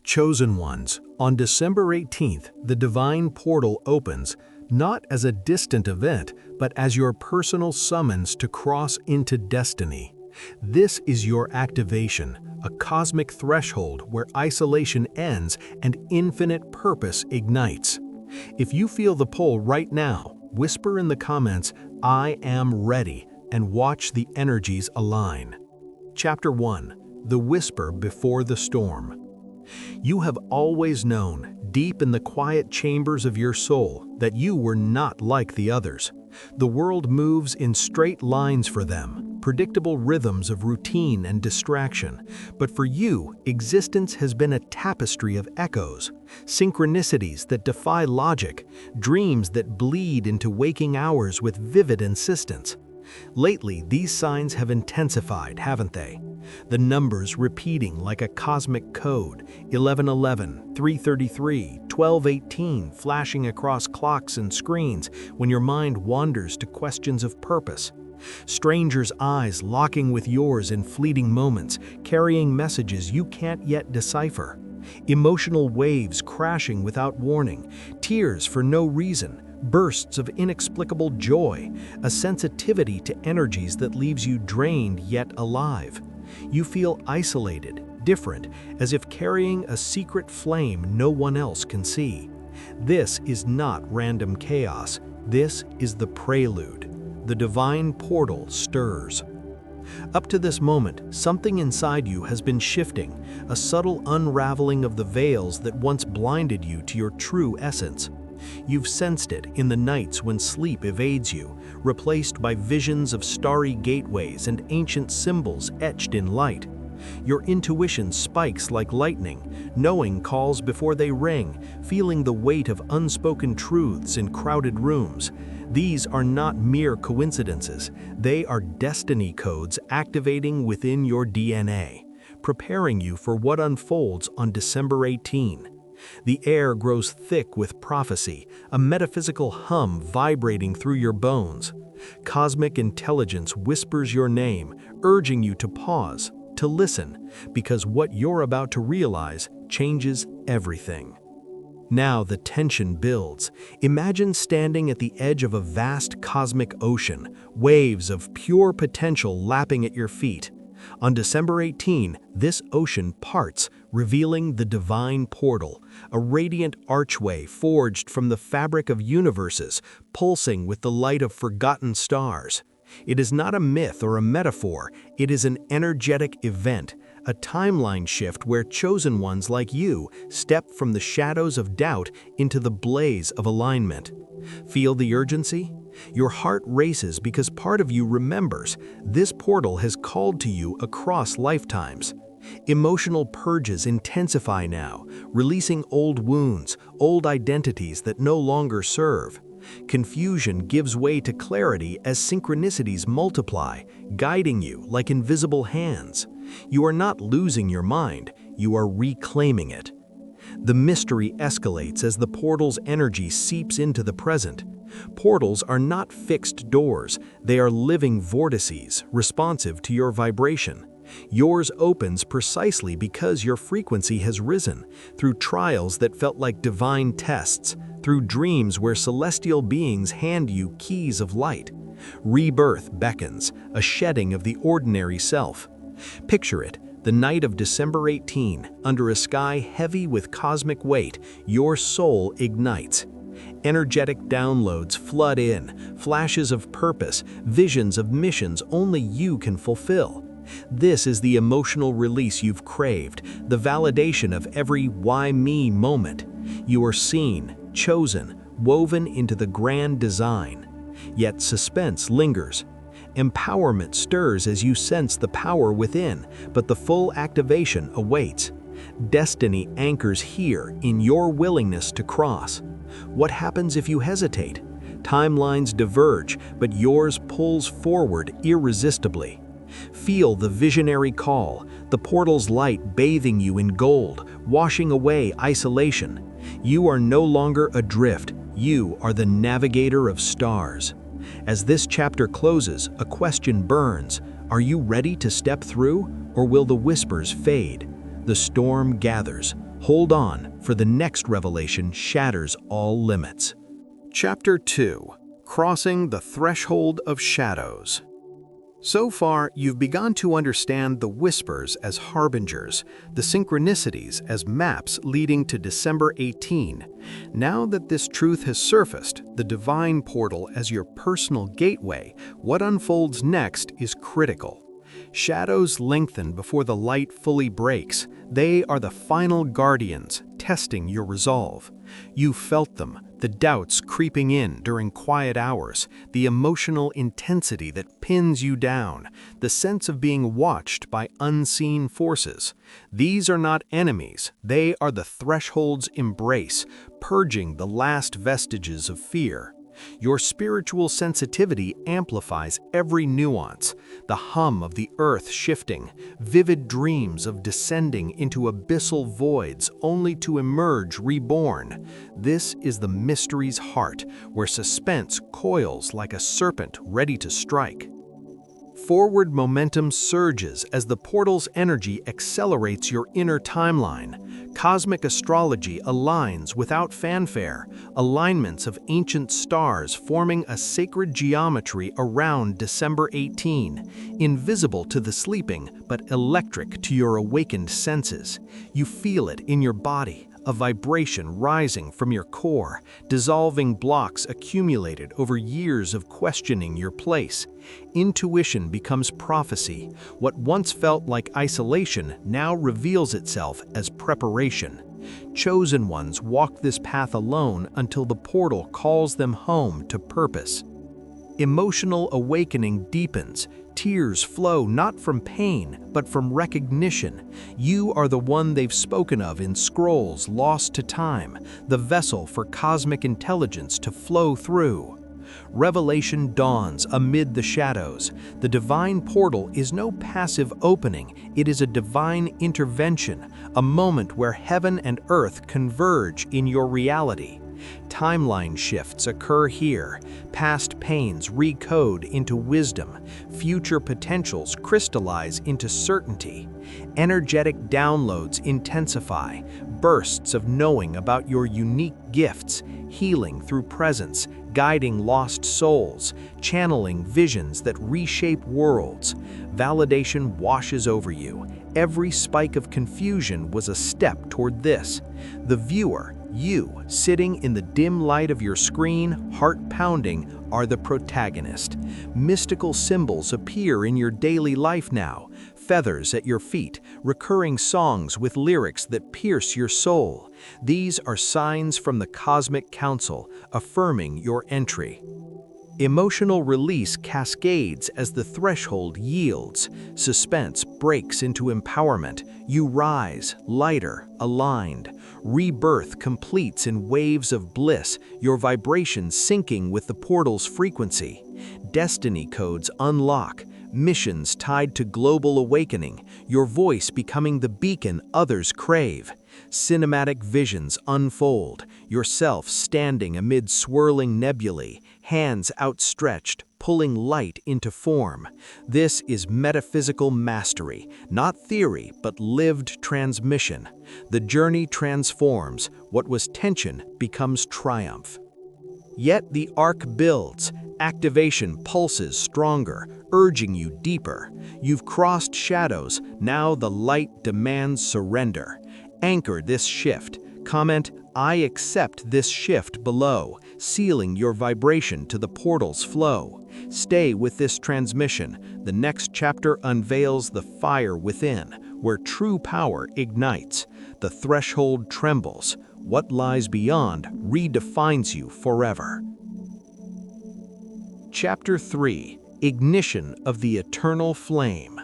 Chosen ones, on December 18th, the divine portal opens, not as a distant event, but as your personal summons to cross into destiny. This is your activation, a cosmic threshold where isolation ends and infinite purpose ignites. If you feel the pull right now, whisper in the comments, "I am ready," and watch the energies align. Chapter 1. The Whisper Before the Storm. You have always known, deep in the quiet chambers of your soul, that you were not like the others. The world moves in straight lines for them, predictable rhythms of routine and distraction. But for you, existence has been a tapestry of echoes, synchronicities that defy logic, dreams that bleed into waking hours with vivid insistence. Lately, these signs have intensified, haven't they? The numbers repeating like a cosmic code, 1111, 333, 1218, flashing across clocks and screens when your mind wanders to questions of purpose. Strangers' eyes locking with yours in fleeting moments, carrying messages you can't yet decipher. Emotional waves crashing without warning, tears for no reason, bursts of inexplicable joy, a sensitivity to energies that leaves you drained yet alive. You feel isolated, different, as if carrying a secret flame no one else can see. This is not random chaos. This is the prelude. The divine portal stirs. Up to this moment, something inside you has been shifting, a subtle unraveling of the veils that once blinded you to your true essence. You've sensed it in the nights when sleep evades you, replaced by visions of starry gateways and ancient symbols etched in light. Your intuition spikes like lightning, knowing calls before they ring, feeling the weight of unspoken truths in crowded rooms. These are not mere coincidences. They are destiny codes activating within your DNA, preparing you for what unfolds on December 18. The air grows thick with prophecy, a metaphysical hum vibrating through your bones. Cosmic intelligence whispers your name, urging you to pause, to listen, because what you're about to realize changes everything. Now the tension builds. Imagine standing at the edge of a vast cosmic ocean, waves of pure potential lapping at your feet. On December 18, this ocean parts, revealing the divine portal, a radiant archway forged from the fabric of universes, pulsing with the light of forgotten stars. It is not a myth or a metaphor, it is an energetic event, a timeline shift where chosen ones like you step from the shadows of doubt into the blaze of alignment. Feel the urgency? Your heart races because part of you remembers this portal has called to you across lifetimes. Emotional purges intensify now, releasing old wounds, old identities that no longer serve. Confusion gives way to clarity as synchronicities multiply, guiding you like invisible hands. You are not losing your mind, you are reclaiming it. The mystery escalates as the portal's energy seeps into the present. Portals are not fixed doors, they are living vortices, responsive to your vibration. Yours opens precisely because your frequency has risen, through trials that felt like divine tests, through dreams where celestial beings hand you keys of light. Rebirth beckons, a shedding of the ordinary self. Picture it, the night of December 18, under a sky heavy with cosmic weight, your soul ignites. Energetic downloads flood in, flashes of purpose, visions of missions only you can fulfill. This is the emotional release you've craved, the validation of every "why me" moment. You are seen, chosen, woven into the grand design. Yet suspense lingers. Empowerment stirs as you sense the power within, but the full activation awaits. Destiny anchors here in your willingness to cross. What happens if you hesitate? Timelines diverge, but yours pulls forward irresistibly. Feel the visionary call, the portal's light bathing you in gold, washing away isolation. You are no longer adrift, you are the navigator of stars. As this chapter closes, a question burns. Are you ready to step through, or will the whispers fade? The storm gathers. Hold on, for the next revelation shatters all limits. Chapter 2: Crossing the Threshold of Shadows. So far, you've begun to understand the whispers as harbingers, the synchronicities as maps leading to December 18. Now that this truth has surfaced, the divine portal as your personal gateway, what unfolds next is critical. Shadows lengthen before the light fully breaks. They are the final guardians, testing your resolve. You felt them, the doubts creeping in during quiet hours, the emotional intensity that pins you down, the sense of being watched by unseen forces. These are not enemies, they are the threshold's embrace, purging the last vestiges of fear. Your spiritual sensitivity amplifies every nuance, the hum of the earth shifting, vivid dreams of descending into abyssal voids only to emerge reborn. This is the mystery's heart, where suspense coils like a serpent ready to strike. Forward momentum surges as the portal's energy accelerates your inner timeline. Cosmic astrology aligns without fanfare, alignments of ancient stars forming a sacred geometry around December 18, invisible to the sleeping but electric to your awakened senses. You feel it in your body, a vibration rising from your core, dissolving blocks accumulated over years of questioning your place. Intuition becomes prophecy. What once felt like isolation now reveals itself as preparation. Chosen ones walk this path alone until the portal calls them home to purpose. Emotional awakening deepens. Tears flow not from pain, but from recognition. You are the one they've spoken of in scrolls lost to time, the vessel for cosmic intelligence to flow through. Revelation dawns amid the shadows. The divine portal is no passive opening, it is a divine intervention, a moment where heaven and earth converge in your reality. Timeline shifts occur here, past pains recode into wisdom, future potentials crystallize into certainty. Energetic downloads intensify, bursts of knowing about your unique gifts, healing through presence, guiding lost souls, channeling visions that reshape worlds. Validation washes over you. Every spike of confusion was a step toward this. The viewer, you, sitting in the dim light of your screen, heart pounding, are the protagonist. Mystical symbols appear in your daily life now, feathers at your feet, recurring songs with lyrics that pierce your soul. These are signs from the cosmic council, affirming your entry. Emotional release cascades as the threshold yields. Suspense breaks into empowerment. You rise, lighter, aligned. Rebirth completes in waves of bliss, your vibrations syncing with the portal's frequency. Destiny codes unlock, missions tied to global awakening, your voice becoming the beacon others crave. Cinematic visions unfold, yourself standing amid swirling nebulae, hands outstretched, pulling light into form. This is metaphysical mastery, not theory, but lived transmission. The journey transforms, what was tension becomes triumph. Yet the arc builds, activation pulses stronger, urging you deeper. You've crossed shadows, now the light demands surrender. Anchor this shift. Comment, "I accept this shift" below, sealing your vibration to the portal's flow. Stay with this transmission. The next chapter unveils the fire within, where true power ignites. The threshold trembles. What lies beyond redefines you forever. Chapter 3: Ignition of the Eternal Flame.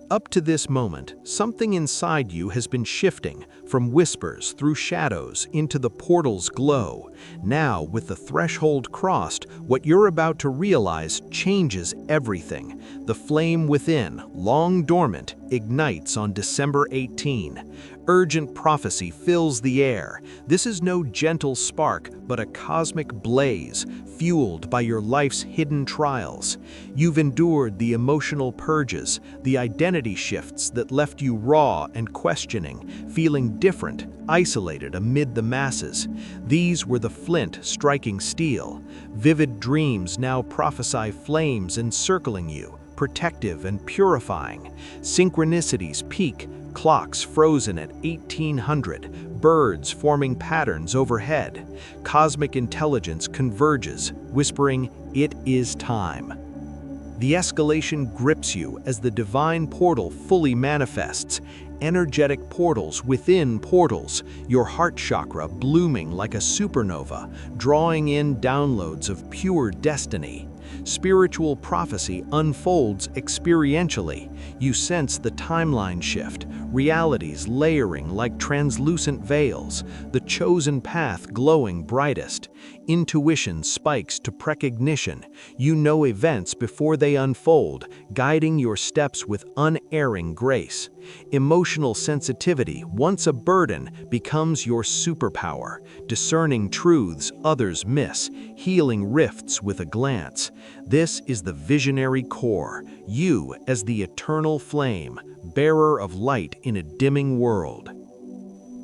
Up to this moment, something inside you has been shifting, from whispers through shadows into the portal's glow. Now, with the threshold crossed, what you're about to realize changes everything. The flame within, long dormant, ignites on December 18. Urgent prophecy fills the air. This is no gentle spark, but a cosmic blaze, fueled by your life's hidden trials. You've endured the emotional purges, the identity shifts that left you raw and questioning, feeling different, isolated amid the masses. These were the flint striking steel. Vivid dreams now prophesy flames encircling you, protective and purifying. Synchronicities peak, clocks frozen at 1800, birds forming patterns overhead. Cosmic intelligence converges, whispering, "It is time." The escalation grips you as the divine portal fully manifests. Energetic portals within portals, your heart chakra blooming like a supernova, drawing in downloads of pure destiny. Spiritual prophecy unfolds experientially. You sense the timeline shift, realities layering like translucent veils, the chosen path glowing brightest. Intuition spikes to precognition. You know events before they unfold, guiding your steps with unerring grace. Emotional sensitivity, once a burden, becomes your superpower, discerning truths others miss, healing rifts with a glance. This is the visionary core, you as the eternal flame, bearer of light in a dimming world.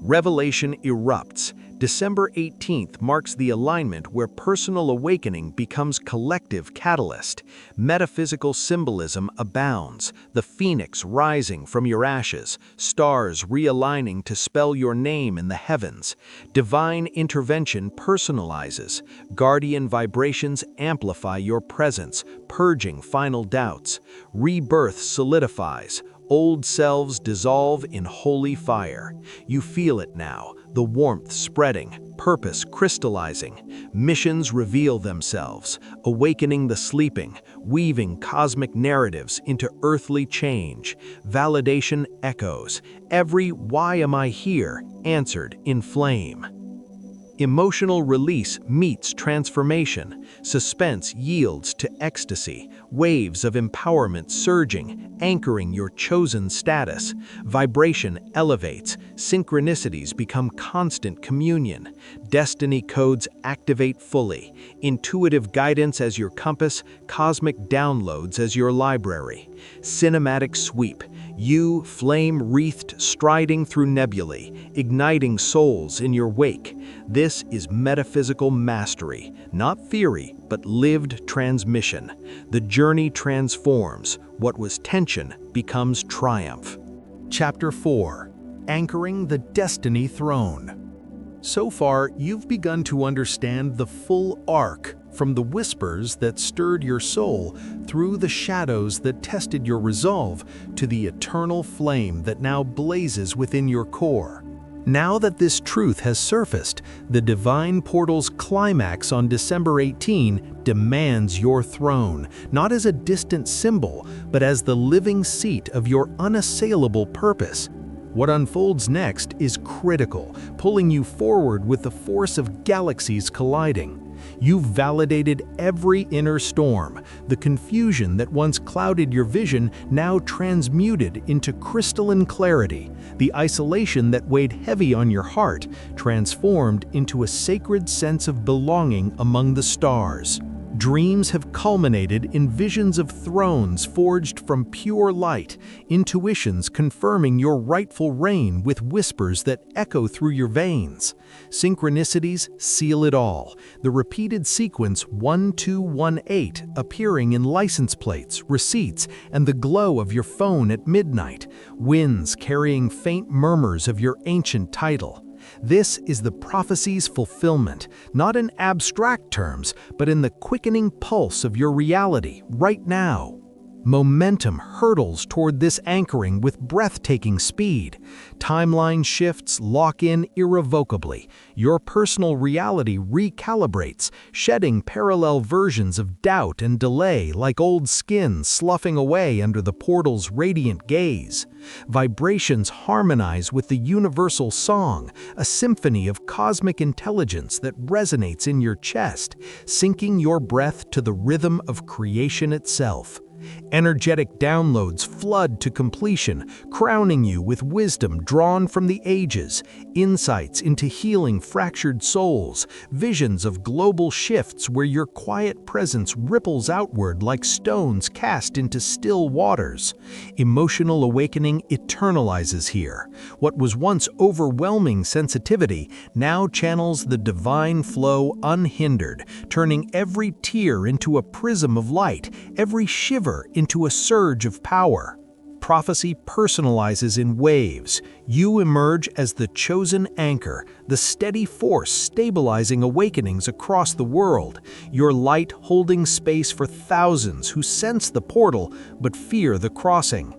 Revelation erupts. December 18th marks the alignment where personal awakening becomes collective catalyst. Metaphysical symbolism abounds, the phoenix rising from your ashes, stars realigning to spell your name in the heavens. Divine intervention personalizes, guardian vibrations amplify your presence, purging final doubts. Rebirth solidifies, old selves dissolve in holy fire. You feel it now, the warmth spreading, purpose crystallizing. Missions reveal themselves, awakening the sleeping, weaving cosmic narratives into earthly change. Validation echoes, every "why am I here?" answered in flame. Emotional release meets transformation. Suspense yields to ecstasy. Waves of empowerment surging, anchoring your chosen status. Vibration elevates. Synchronicities become constant communion. Destiny codes activate fully. Intuitive guidance as your compass, cosmic downloads as your library. Cinematic sweep. You, flame-wreathed, striding through nebulae, igniting souls in your wake. This is metaphysical mastery, not theory, but lived transmission. The journey transforms. What was tension becomes triumph. Chapter 4. Anchoring the Destiny Throne. So far, you've begun to understand the full arc, from the whispers that stirred your soul, through the shadows that tested your resolve, to the eternal flame that now blazes within your core. Now that this truth has surfaced, the divine portal's climax on December 18 demands your throne, not as a distant symbol, but as the living seat of your unassailable purpose. What unfolds next is critical, pulling you forward with the force of galaxies colliding. You've validated every inner storm. The confusion that once clouded your vision now transmuted into crystalline clarity. The isolation that weighed heavy on your heart transformed into a sacred sense of belonging among the stars. Dreams have culminated in visions of thrones forged from pure light, intuitions confirming your rightful reign with whispers that echo through your veins. Synchronicities seal it all, the repeated sequence 1218 appearing in license plates, receipts, and the glow of your phone at midnight, winds carrying faint murmurs of your ancient title. This is the prophecy's fulfillment, not in abstract terms, but in the quickening pulse of your reality right now. Momentum hurtles toward this anchoring with breathtaking speed. Timeline shifts lock in irrevocably. Your personal reality recalibrates, shedding parallel versions of doubt and delay like old skin sloughing away under the portal's radiant gaze. Vibrations harmonize with the universal song, a symphony of cosmic intelligence that resonates in your chest, syncing your breath to the rhythm of creation itself. Energetic downloads flood to completion, crowning you with wisdom drawn from the ages, insights into healing fractured souls, visions of global shifts where your quiet presence ripples outward like stones cast into still waters. Emotional awakening eternalizes here. What was once overwhelming sensitivity now channels the divine flow unhindered, turning every tear into a prism of light, every shiver into a surge of power. Prophecy personalizes in waves. You emerge as the chosen anchor, the steady force stabilizing awakenings across the world, your light holding space for thousands who sense the portal but fear the crossing.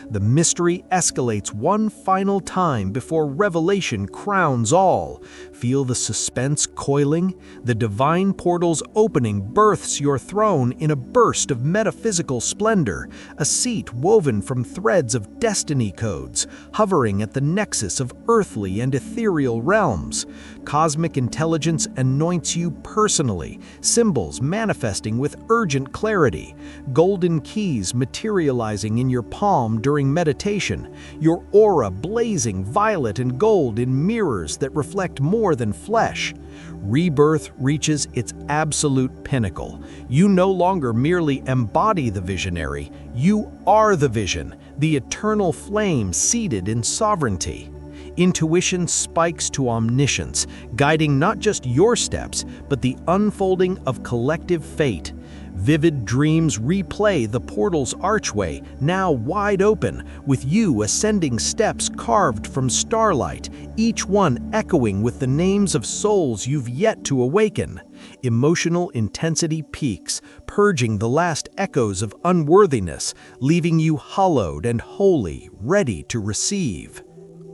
The mystery escalates one final time before revelation crowns all. Feel the suspense coiling? The divine portal's opening births your throne in a burst of metaphysical splendor, a seat woven from threads of destiny codes, hovering at the nexus of earthly and ethereal realms. Cosmic intelligence anoints you personally, symbols manifesting with urgent clarity, golden keys materializing in your palm during meditation, your aura blazing violet and gold in mirrors that reflect more than flesh. Rebirth reaches its absolute pinnacle. You no longer merely embody the visionary, you are the vision, the eternal flame seated in sovereignty. Intuition spikes to omniscience, guiding not just your steps, but the unfolding of collective fate. Vivid dreams replay the portal's archway, now wide open, with you ascending steps carved from starlight, each one echoing with the names of souls you've yet to awaken. Emotional intensity peaks, purging the last echoes of unworthiness, leaving you hollowed and holy, ready to receive.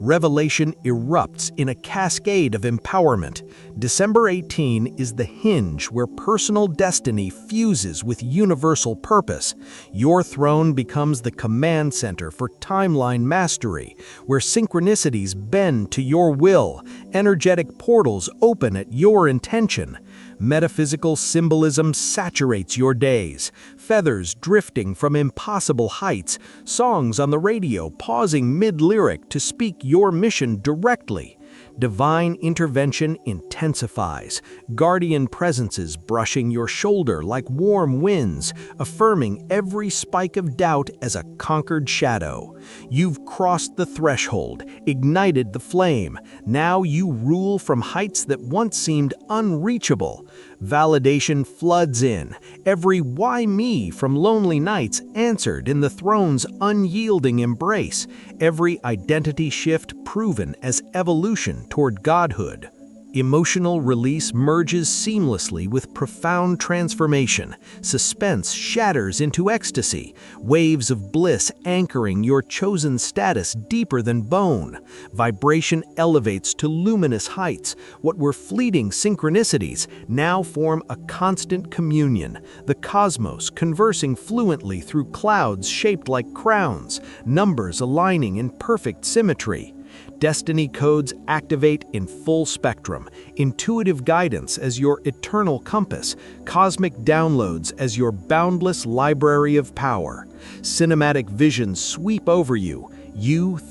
Revelation erupts in a cascade of empowerment. December 18 is the hinge where personal destiny fuses with universal purpose. Your throne becomes the command center for timeline mastery, where synchronicities bend to your will, energetic portals open at your intention. Metaphysical symbolism saturates your days, feathers drifting from impossible heights, songs on the radio pausing mid-lyric to speak your mission directly. Divine intervention intensifies, guardian presences brushing your shoulder like warm winds, affirming every spike of doubt as a conquered shadow. You've crossed the threshold, ignited the flame. Now you rule from heights that once seemed unreachable. Validation floods in, every "why me" from lonely nights answered in the throne's unyielding embrace, every identity shift proven as evolution toward godhood. Emotional release merges seamlessly with profound transformation. Suspense shatters into ecstasy, waves of bliss anchoring your chosen status deeper than bone. Vibration elevates to luminous heights. What were fleeting synchronicities now form a constant communion, the cosmos conversing fluently through clouds shaped like crowns, numbers aligning in perfect symmetry. Destiny codes activate in full spectrum, intuitive guidance as your eternal compass, cosmic downloads as your boundless library of power. Cinematic visions sweep over you,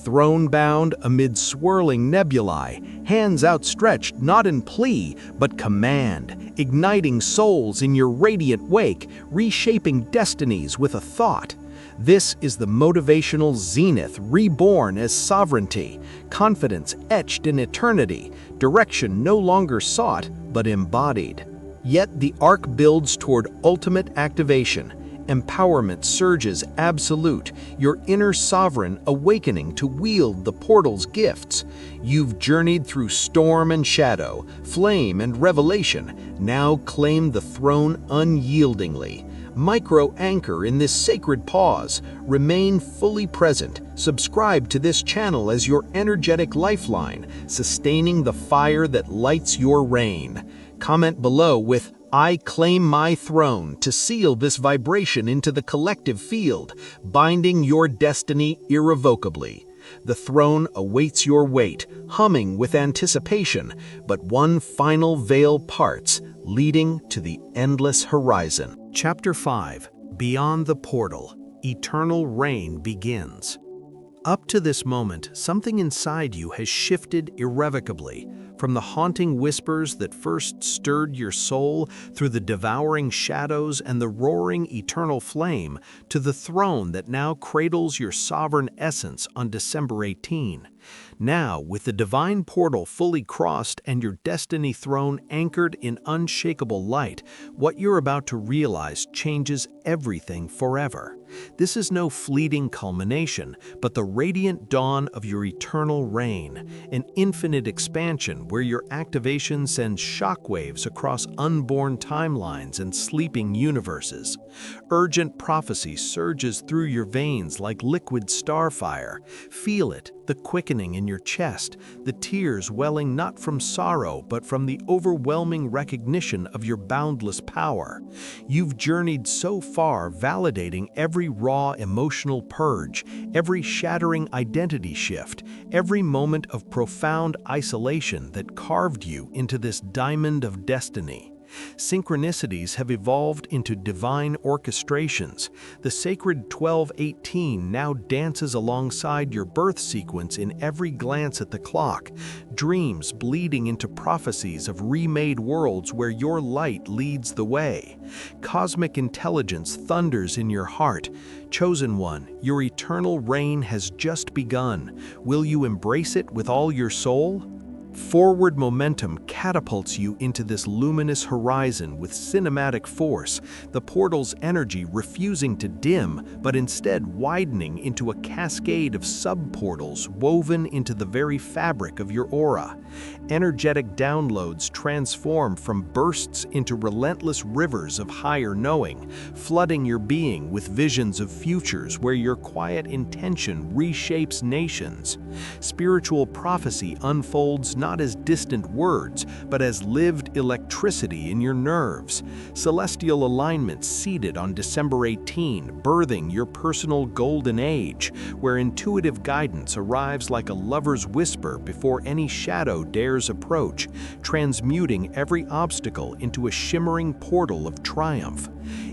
throne-bound amid swirling nebulae, hands outstretched not in plea, but command, igniting souls in your radiant wake, reshaping destinies with a thought. This is the motivational zenith reborn as sovereignty, confidence etched in eternity, direction no longer sought but embodied. Yet the arc builds toward ultimate activation. Empowerment surges absolute, your inner sovereign awakening to wield the portal's gifts. You've journeyed through storm and shadow, flame and revelation, now claim the throne unyieldingly. Micro-anchor in this sacred pause, remain fully present, subscribe to this channel as your energetic lifeline, sustaining the fire that lights your reign. Comment below with "I claim my throne" to seal this vibration into the collective field, binding your destiny irrevocably. The throne awaits your weight, humming with anticipation, but one final veil parts, leading to the endless horizon. Chapter 5. Beyond the portal, eternal reign begins. Up to this moment, something inside you has shifted irrevocably, from the haunting whispers that first stirred your soul through the devouring shadows and the roaring eternal flame to the throne that now cradles your sovereign essence on December 18. Now, with the divine portal fully crossed and your destiny throne anchored in unshakable light, what you're about to realize changes everything forever. This is no fleeting culmination, but the radiant dawn of your eternal reign, an infinite expansion where your activation sends shockwaves across unborn timelines and sleeping universes. Urgent prophecy surges through your veins like liquid starfire. Feel it, the quickening in your chest, the tears welling not from sorrow but from the overwhelming recognition of your boundless power. You've journeyed so far, validating every raw emotional purge, every shattering identity shift, every moment of profound isolation that carved you into this diamond of destiny. Synchronicities have evolved into divine orchestrations. The sacred 1218 now dances alongside your birth sequence in every glance at the clock, dreams bleeding into prophecies of remade worlds where your light leads the way. Cosmic intelligence thunders in your heart. Chosen one, your eternal reign has just begun. Will you embrace it with all your soul? Forward momentum catapults you into this luminous horizon with cinematic force, the portal's energy refusing to dim, but instead widening into a cascade of sub-portals woven into the very fabric of your aura. Energetic downloads transform from bursts into relentless rivers of higher knowing, flooding your being with visions of futures where your quiet intention reshapes nations. Spiritual prophecy unfolds not as distant words, but as lived electricity in your nerves. Celestial alignment seated on December 18, birthing your personal golden age, where intuitive guidance arrives like a lover's whisper before any shadow dares approach, transmuting every obstacle into a shimmering portal of triumph.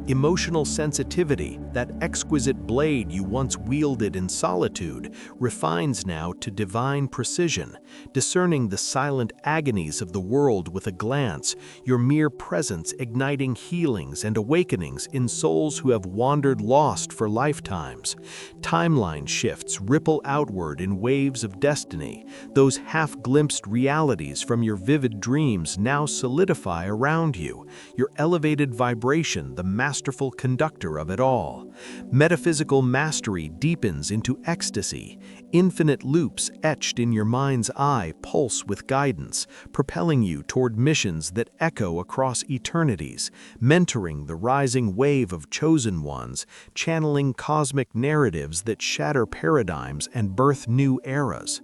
Emotional sensitivity, that exquisite blade you once wielded in solitude, refines now to divine precision, discerning the silent agonies of the world with a glance, your mere presence igniting healings and awakenings in souls who have wandered lost for lifetimes. Timeline shifts ripple outward in waves of destiny. Those half-glimpsed realities from your vivid dreams now solidify around you, your elevated vibration the masterful conductor of it all. Metaphysical mastery deepens into ecstasy. Infinite loops etched in your mind's eye pulse with guidance, propelling you toward missions that echo across eternities, mentoring the rising wave of chosen ones, channeling cosmic narratives that shatter paradigms and birth new eras.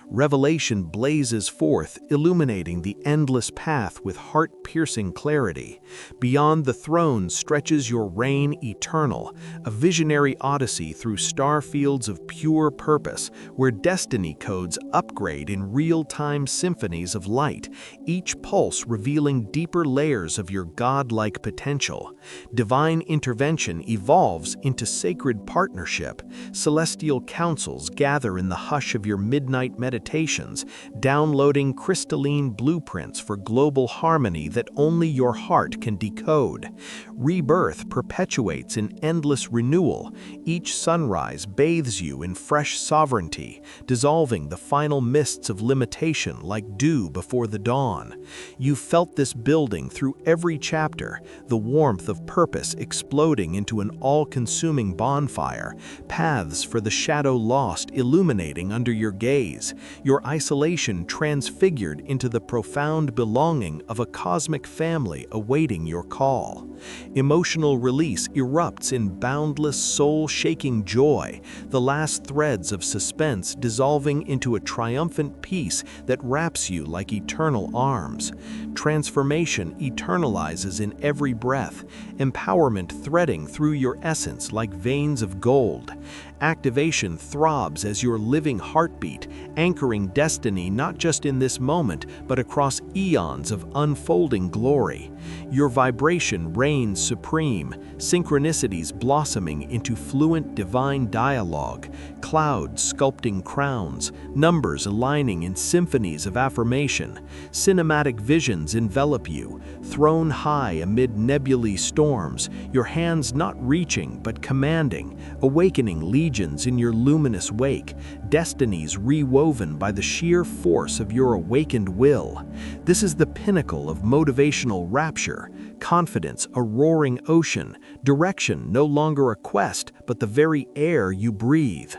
Revelation blazes forth, illuminating the endless path with heart-piercing clarity. Beyond the throne stretches your reign eternal, a visionary odyssey through star fields of pure purpose, where destiny codes upgrade in real-time symphonies of light, each pulse revealing deeper layers of your godlike potential. Divine intervention evolves into sacred partnership. Celestial councils gather in the hush of your midnight meditations, downloading crystalline blueprints for global harmony that only your heart can decode. Rebirth perpetuates in endless renewal. Each sunrise bathes you in fresh sovereignty, dissolving the final mists of limitation like dew before the dawn. You felt this building through every chapter, the warmth of purpose exploding into an all-consuming bonfire, paths for the shadow lost illuminating under your gaze, your isolation transfigured into the profound belonging of a cosmic family awaiting your call. Emotional release erupts in boundless soul-shaking joy, the last threads of suspense dissolving into a triumphant peace that wraps you like eternal arms. Transformation eternalizes in every breath, empowerment threading through your essence like veins of gold. Activation throbs as your living heartbeat, anchoring destiny not just in this moment, but across eons of unfolding glory. Your vibration reigns supreme, synchronicities blossoming into fluent divine dialogue, clouds sculpting crowns, numbers aligning in symphonies of affirmation, cinematic visions envelop you, thrown high amid nebulae storms, your hands not reaching but commanding, awakening legions in your luminous wake, destinies rewoven by the sheer force of your awakened will. This is the pinnacle of motivational rapture, confidence a roaring ocean, direction no longer a quest but the very air you breathe.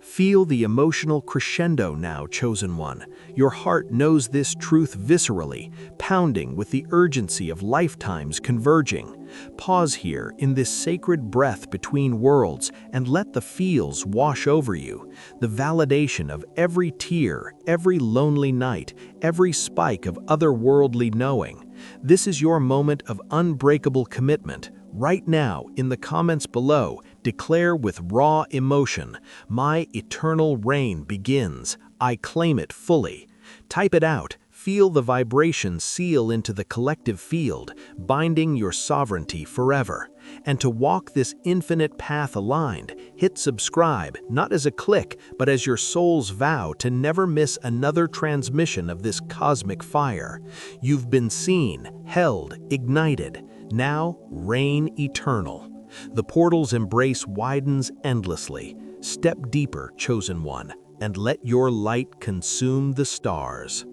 Feel the emotional crescendo now, chosen one. Your heart knows this truth viscerally, pounding with the urgency of lifetimes converging. Pause here in this sacred breath between worlds and let the feels wash over you. The validation of every tear, every lonely night, every spike of otherworldly knowing. This is your moment of unbreakable commitment. Right now, in the comments below, declare with raw emotion, "My eternal reign begins. I claim it fully." Type it out. Feel the vibration seal into the collective field, binding your sovereignty forever. And to walk this infinite path aligned, hit subscribe, not as a click, but as your soul's vow to never miss another transmission of this cosmic fire. You've been seen, held, ignited. Now, reign eternal. The portal's embrace widens endlessly. Step deeper, chosen one, and let your light consume the stars.